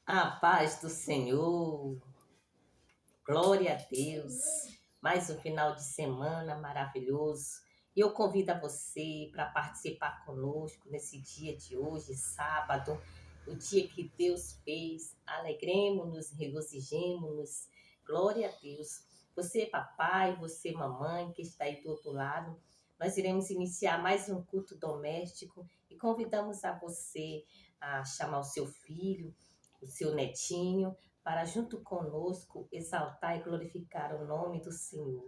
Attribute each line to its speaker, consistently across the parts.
Speaker 1: A paz do Senhor, glória a Deus. Mais um final de semana maravilhoso. E eu convido a você para participar conosco nesse dia de hoje, sábado, o dia que Deus fez. Alegremos-nos, regozijemos-nos. Glória a Deus. Você, papai, você, mamãe, que está aí do outro lado, nós iremos iniciar mais um culto doméstico e convidamos a você a chamar o seu filho, o seu netinho, para junto conosco exaltar e glorificar o nome do Senhor.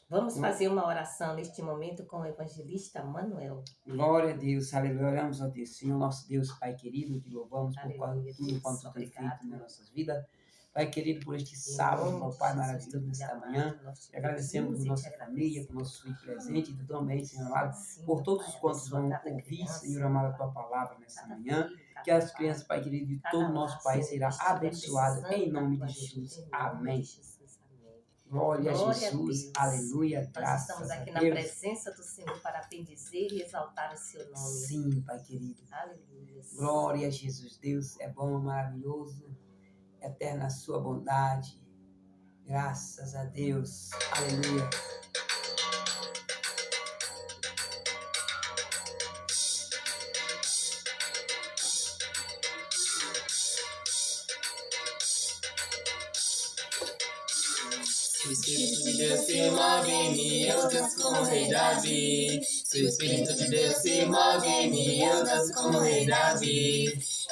Speaker 1: Vamos fazer uma oração neste momento com o evangelista Manuel.
Speaker 2: Glória a Deus, aleluia, oramos a Deus, Senhor, nosso Deus, Pai querido, te louvamos por
Speaker 1: Aleluia,
Speaker 2: tudo
Speaker 1: Deus,
Speaker 2: quanto tu tem
Speaker 1: obrigado.
Speaker 2: feito nas nossas vidas. Pai querido, por este
Speaker 1: Em
Speaker 2: sábado,
Speaker 1: nome
Speaker 2: meu
Speaker 1: de
Speaker 2: Pai
Speaker 1: Jesus,
Speaker 2: maravilhoso,
Speaker 1: Deus
Speaker 2: nesta
Speaker 1: amado,
Speaker 2: manhã.
Speaker 1: nós te
Speaker 2: Agradecemos por
Speaker 1: pedimos e
Speaker 2: nossa
Speaker 1: te
Speaker 2: família, por nosso filho presente e também, Senhor amado,
Speaker 1: Sim,
Speaker 2: por
Speaker 1: meu
Speaker 2: todos
Speaker 1: Pai,
Speaker 2: os quantos
Speaker 1: abençoa
Speaker 2: vão
Speaker 1: cada
Speaker 2: ouvir,
Speaker 1: criança,
Speaker 2: Senhor amado, a tua palavra nesta
Speaker 1: cada
Speaker 2: manhã.
Speaker 1: filho, cada
Speaker 2: Que as
Speaker 1: pai,
Speaker 2: crianças, Pai querido, de
Speaker 1: cada
Speaker 2: todo o
Speaker 1: lar,
Speaker 2: nosso Pai
Speaker 1: Senhor,
Speaker 2: será
Speaker 1: que estiver
Speaker 2: abençoado
Speaker 1: precisando
Speaker 2: em
Speaker 1: da
Speaker 2: nome
Speaker 1: tua
Speaker 2: de
Speaker 1: ajuda,
Speaker 2: Jesus.
Speaker 1: em nome de
Speaker 2: Amém.
Speaker 1: Jesus, amém.
Speaker 2: Glória a
Speaker 1: Glória a
Speaker 2: Jesus,
Speaker 1: Deus.
Speaker 2: aleluia,
Speaker 1: Nós
Speaker 2: graças
Speaker 1: estamos
Speaker 2: a
Speaker 1: aqui na
Speaker 2: Deus.
Speaker 1: presença do Senhor para bendizer e exaltar o seu nome.
Speaker 2: Sim, Pai querido.
Speaker 1: Aleluia.
Speaker 2: Glória a Jesus. Deus é bom, maravilhoso, eterna a sua bondade. Graças a Deus. Aleluia.
Speaker 3: O Espírito de Deus se move em mim, eu danço como o Rei Davi. Se o Espírito de Deus se move em mim, eu danço como o Rei Davi.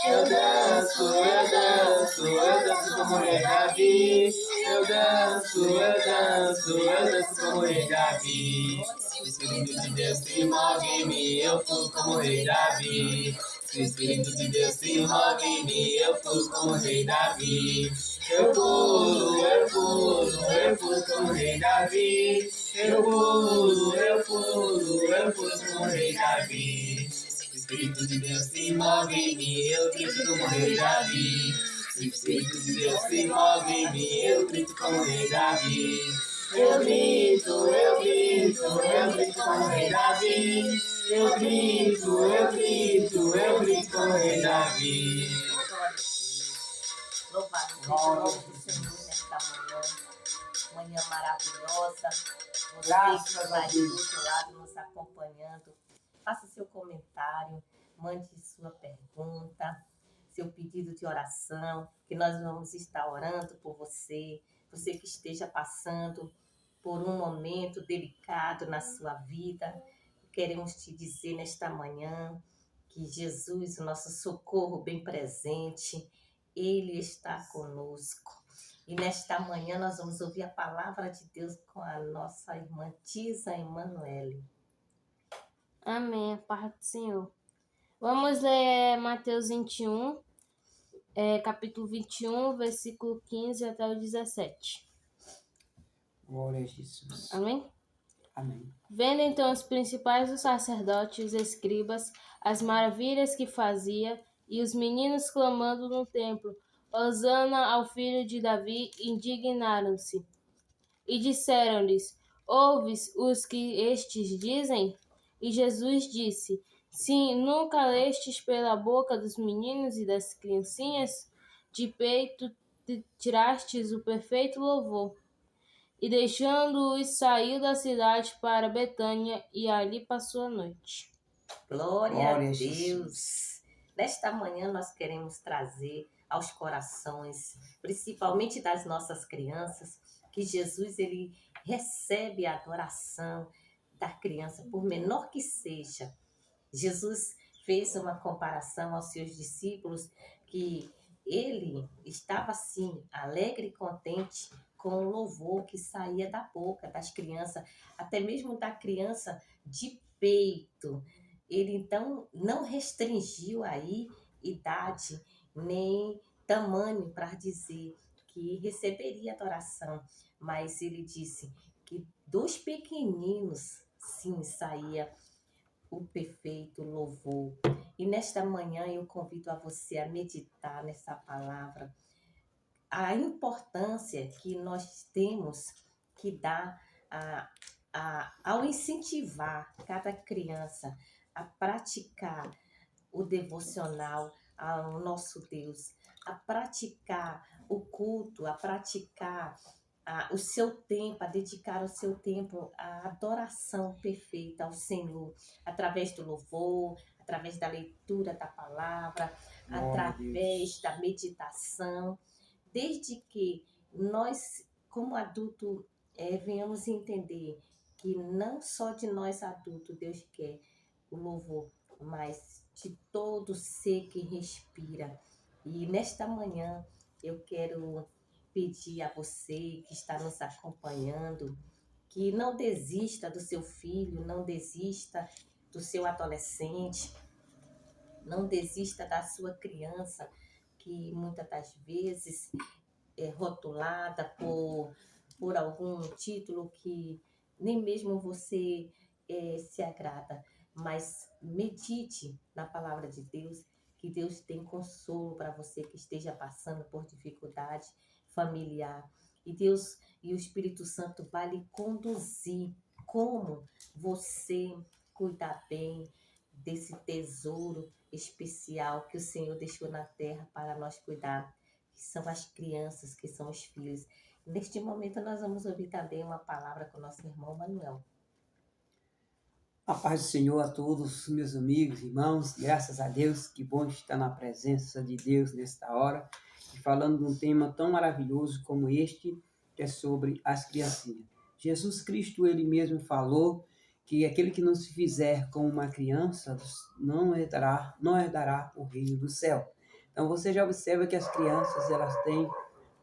Speaker 3: Eu danço, eu danço, eu danço como o Rei Davi. Eu danço, eu danço, eu danço como o Rei Davi. Se o Espírito de Deus se move em mim, eu fluo como o Rei Davi. Se o Espírito de Deus se move em mim, eu fluo como o Rei Davi. Eu pulo, eu pulo, eu pulo como o Rei Davi. Eu pulo, eu pulo, eu pulo como o Rei Davi. Se o Espírito de Deus se move em mim, eu grito como o Rei Davi. Se o Espírito de Deus se move em mim, eu grito como o Rei Davi. Eu grito, eu grito, eu grito como o Rei Davi. Eu grito, eu grito, eu grito como o Rei Davi.
Speaker 1: Louvado seja o nome do Senhor nesta manhã. Manhã maravilhosa. Você
Speaker 2: Graças
Speaker 1: que
Speaker 2: a
Speaker 1: está aí
Speaker 2: Deus.
Speaker 1: do outro lado nos acompanhando, faça seu comentário, mande sua pergunta, seu pedido de oração, que nós vamos estar orando por você. Você que esteja passando por um momento delicado na sua vida, queremos te dizer nesta manhã que Jesus, o nosso socorro bem presente, Ele está conosco. E nesta manhã nós vamos ouvir a palavra de Deus com a nossa irmã Tisa Emanuele.
Speaker 4: Amém, a paz do Senhor. Vamos ler Mateus 21, capítulo 21, versículo 15 até o 17.
Speaker 2: Glória a Jesus.
Speaker 4: Amém?
Speaker 2: Amém.
Speaker 4: Vendo então os principais dos sacerdotes e os escribas as maravilhas que fazia, e os meninos clamando no templo, Hosana ao filho de Davi, indignaram-se. E disseram-lhes, ouves os que estes dizem? E Jesus disse, sim, nunca lestes pela boca dos meninos e das criancinhas? De peito tirastes o perfeito louvor. E deixando-os, saiu da cidade para Betânia, e ali passou a noite.
Speaker 1: Glória
Speaker 2: Glória
Speaker 1: a
Speaker 2: a
Speaker 1: Deus.
Speaker 2: Jesus.
Speaker 1: Nesta manhã nós queremos trazer aos corações, principalmente das nossas crianças, que Jesus ele recebe a adoração da criança, por menor que seja. Jesus fez uma comparação aos seus discípulos que ele estava assim, alegre e contente com o louvor que saía da boca das crianças, até mesmo da criança de peito. Ele então não restringiu aí idade nem tamanho para dizer que receberia adoração, mas ele disse que dos pequeninos sim saía o perfeito louvor. E nesta manhã eu convido a você a meditar nessa palavra, a importância que nós temos que dar ao incentivar cada criança a praticar o devocional, ao nosso Deus, a praticar o culto, a praticar o seu tempo, a dedicar o seu tempo à adoração perfeita ao Senhor, através do louvor, através da leitura da palavra, através da meditação, desde que nós, como adulto, venhamos entender que não só de nós adultos Deus quer o louvor, mas de todo ser que respira. E nesta manhã eu quero pedir a você que está nos acompanhando que não desista do seu filho, não desista do seu adolescente, não desista da sua criança, que muitas das vezes é rotulada por algum título que nem mesmo você se agrada, mas medite na palavra de Deus, que Deus tem consolo para você que esteja passando por dificuldade familiar. E Deus e o Espírito Santo vai lhe conduzir como você cuidar bem desse tesouro especial que o Senhor deixou na terra para nós cuidar, que são as crianças, que são os filhos. Neste momento nós vamos ouvir também uma palavra com o nosso irmão Manuel.
Speaker 2: A paz do Senhor a todos, meus amigos, irmãos, graças a Deus, que bom estar na presença de Deus nesta hora, e falando de um tema tão maravilhoso como este, que é sobre as criancinhas. Jesus Cristo, ele mesmo falou que aquele que não se fizer como uma criança não herdará o reino do céu. Então você já observa que as crianças, elas têm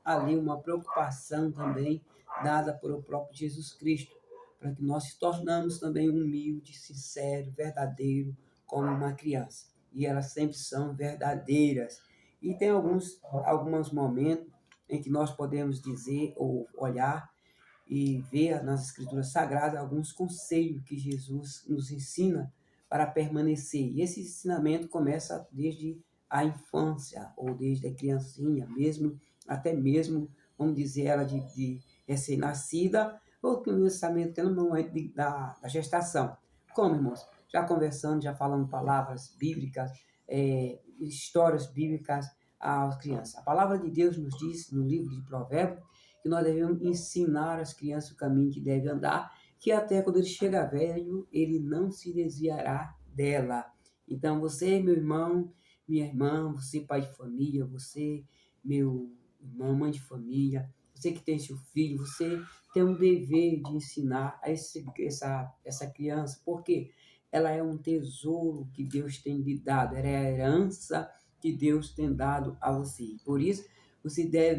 Speaker 2: ali uma preocupação também dada pelo próprio Jesus Cristo, para que nós se tornamos também humilde, sincero, verdadeiro, como uma criança. E elas sempre são verdadeiras. E tem alguns momentos em que nós podemos dizer ou olhar e ver nas Escrituras Sagradas alguns conselhos que Jesus nos ensina para permanecer. E esse ensinamento começa desde a infância, ou desde a criancinha, até mesmo, vamos dizer, ela de recém-nascida, ou que o ensinamento tem no momento da gestação. Como, irmãos? Já conversando, já falando palavras bíblicas, histórias bíblicas às crianças. A palavra de Deus nos diz, no livro de Provérbios, que nós devemos ensinar as crianças o caminho que deve andar, que até quando ele chega velho, ele não se desviará dela. Então, você, meu irmão, minha irmã, você, pai de família, você, meu irmão, mãe de família, você que tem seu filho, você tem um dever de ensinar essa criança, porque ela é um tesouro que Deus tem lhe dado, ela é a herança que Deus tem dado a você. Por isso,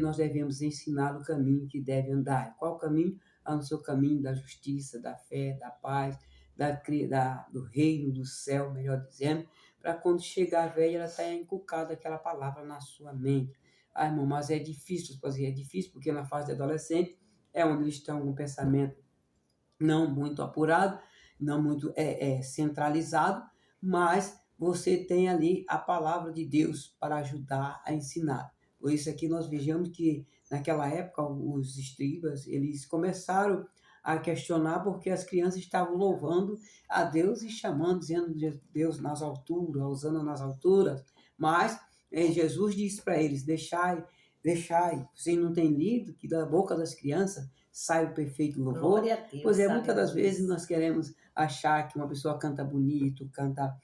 Speaker 2: nós devemos ensinar o caminho que deve andar. Qual o caminho? No seu caminho da justiça, da fé, da paz, do reino do céu, melhor dizendo, para quando chegar a velha, ela está inculcada aquela palavra na sua mente. Irmão, mas é difícil porque na fase de adolescente é onde eles estão com um pensamento não muito apurado, não muito centralizado, mas você tem ali a palavra de Deus para ajudar a ensinar. Por isso aqui nós vejamos que naquela época os escribas, eles começaram a questionar porque as crianças estavam louvando a Deus e chamando, dizendo Deus nas alturas, usando nas alturas, mas Jesus disse para eles, deixai, vocês não têm lido que da boca das crianças sai o perfeito louvor?
Speaker 1: Glória a Deus,
Speaker 2: pois muitas das vezes nós queremos achar que uma pessoa canta bonito, canta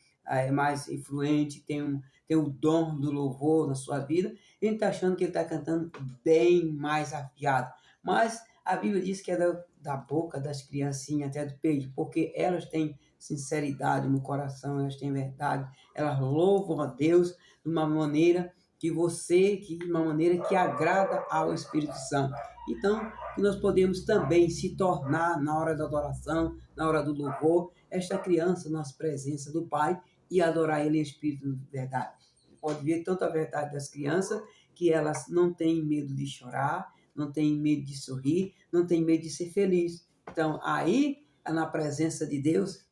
Speaker 2: mais influente, tem o dom do louvor na sua vida, e a gente está achando que ele está cantando bem mais afiado. Mas a Bíblia diz que é da boca das criancinhas, até do peito, porque elas têm sinceridade no coração, elas têm verdade, elas louvam a Deus de uma maneira que agrada ao Espírito Santo. Então, que nós podemos também se tornar, na hora da adoração, na hora do louvor, esta criança nas presença do Pai e adorar Ele em Espírito de verdade. Você pode ver tanto a verdade das crianças, que elas não têm medo de chorar, não têm medo de sorrir, não têm medo de ser feliz. Então, aí, na presença de Deus,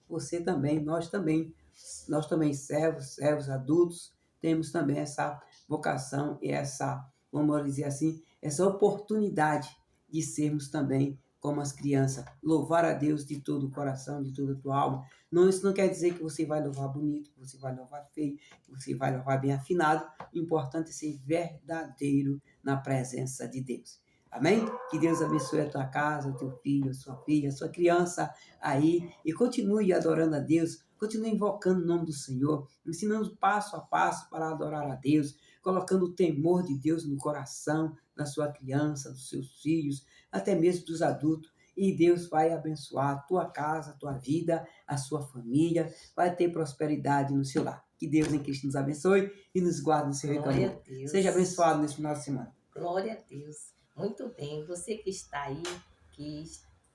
Speaker 2: nós também, servos adultos, temos também essa vocação e essa, vamos dizer assim, essa oportunidade de sermos também como as crianças, louvar a Deus de todo o coração, de toda a tua alma. Não, isso não quer dizer que você vai louvar bonito, que você vai louvar feio, que você vai louvar bem afinado. O importante é ser verdadeiro na presença de Deus. Amém? Que Deus abençoe a tua casa, o teu filho, a sua filha, a sua criança aí. E continue adorando a Deus, continue invocando o nome do Senhor, ensinando passo a passo para adorar a Deus, colocando o temor de Deus no coração da sua criança, dos seus filhos, até mesmo dos adultos. E Deus vai abençoar a tua casa, a tua vida, a sua família, vai ter prosperidade no seu lar. Que Deus em Cristo nos abençoe e nos guarde no seu
Speaker 1: Glória
Speaker 2: recanto.
Speaker 1: a Deus.
Speaker 2: Seja abençoado nesse final de semana.
Speaker 1: Glória a Deus. Muito bem. Você que está aí, que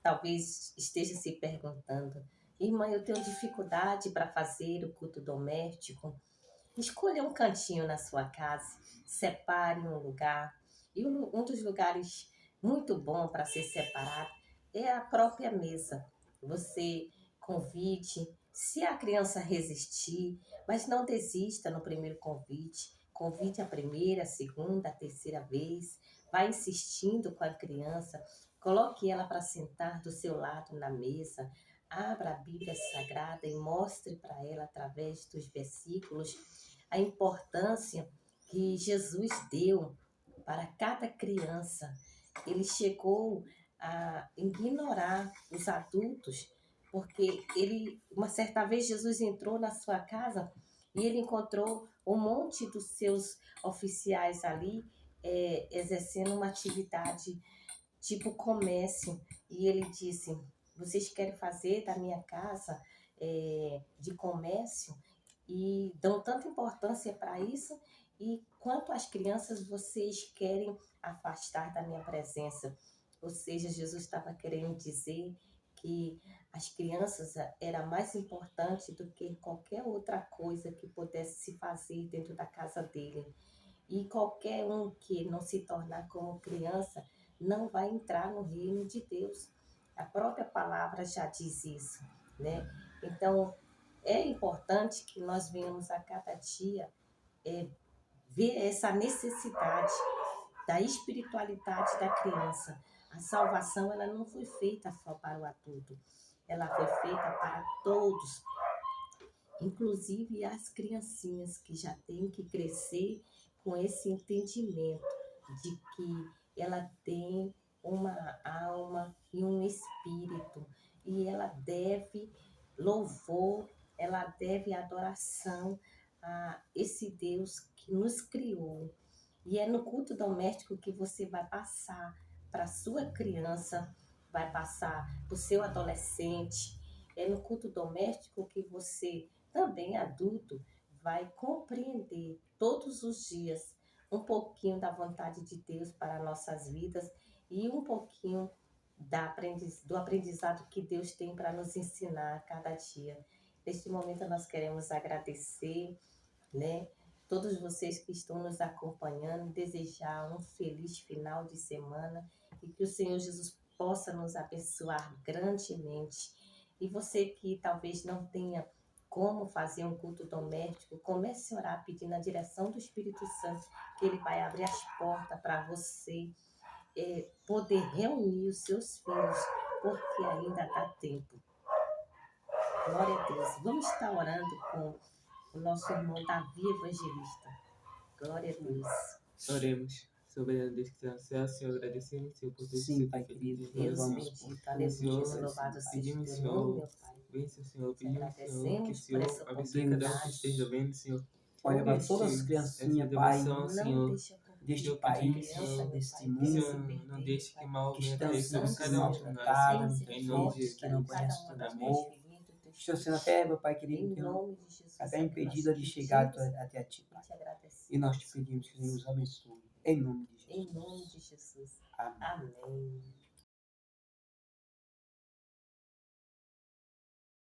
Speaker 1: talvez esteja se perguntando, irmã, eu tenho dificuldade para fazer o culto doméstico. Escolha um cantinho na sua casa, separe um lugar. E um dos lugares muito bom para ser separado é a própria mesa. Você convide, se a criança resistir, mas não desista no primeiro convite. Convide a primeira, a segunda, a terceira vez. Vai insistindo com a criança. Coloque ela para sentar do seu lado na mesa. Abra a Bíblia Sagrada e mostre para ela, através dos versículos, a importância que Jesus deu para cada criança. Ele chegou a ignorar os adultos, porque uma certa vez Jesus entrou na sua casa e ele encontrou um monte dos seus oficiais ali exercendo uma atividade tipo comércio. E ele disse: vocês querem fazer da minha casa de comércio? E dão tanta importância para isso, e quanto às crianças vocês querem afastar da minha presença. Ou seja, Jesus estava querendo dizer que as crianças era mais importante do que qualquer outra coisa que pudesse se fazer dentro da casa dele. E qualquer um que não se tornar como criança não vai entrar no reino de Deus. A própria palavra já diz isso, né? Então, é importante que nós venhamos a cada dia ver essa necessidade da espiritualidade da criança. A salvação, ela não foi feita só para o adulto, ela foi feita para todos, inclusive as criancinhas que já têm que crescer com esse entendimento de que ela tem uma alma e um espírito, e ela deve louvor, ela deve adoração a esse Deus que nos criou. E é no culto doméstico que você vai passar para a sua criança, vai passar para o seu adolescente. É no culto doméstico que você, também adulto, vai compreender todos os dias um pouquinho da vontade de Deus para nossas vidas e um pouquinho do aprendizado que Deus tem para nos ensinar a cada dia. Neste momento nós queremos agradecer, né, todos vocês que estão nos acompanhando, desejar um feliz final de semana e que o Senhor Jesus possa nos abençoar grandemente. E você que talvez não tenha como fazer um culto doméstico, comece a orar pedindo a direção do Espírito Santo, que ele vai abrir as portas para você poder reunir os seus filhos, porque ainda dá tempo. Glória a Deus. Vamos estar orando com o nosso irmão Davi Evangelista. Glória a Deus.
Speaker 3: Oremos. Soberano Deus que está no céu, Senhor, agradecemos, Senhor, por tudo
Speaker 2: Sim, Pai querido,
Speaker 1: Deus
Speaker 2: vamos
Speaker 1: bendito, aleluia, louvado seja o teu nome, meu Pai.
Speaker 3: Bênção, Senhor, pedimos, Senhor, que o
Speaker 1: Agradecemos por
Speaker 3: Senhor
Speaker 1: essa
Speaker 3: abençoe cada um que esteja vendo, Senhor.
Speaker 2: olha para todas as criancinhas, Pai,
Speaker 1: Não
Speaker 3: Senhor,
Speaker 1: deixa
Speaker 2: deste
Speaker 3: eu
Speaker 2: país,
Speaker 3: pedi, Senhor,
Speaker 2: deste
Speaker 3: que o
Speaker 2: mundo,
Speaker 3: Senhor não deixe que mal
Speaker 2: que
Speaker 3: venha
Speaker 2: estão
Speaker 3: cair sobre
Speaker 2: sendo
Speaker 3: cada um de nós,
Speaker 2: maltratados,
Speaker 3: Senhor, em nome de
Speaker 2: que não
Speaker 3: Jesus.
Speaker 2: conhecem o
Speaker 3: Amém.
Speaker 2: amor, estão sendo até, meu Pai querido, até impedidas de chegar até a Ti, Pai. E nós te pedimos que o Senhor nos abençoe, em nome de Jesus.
Speaker 1: Em nome de Jesus.
Speaker 2: Amém.
Speaker 1: Amém.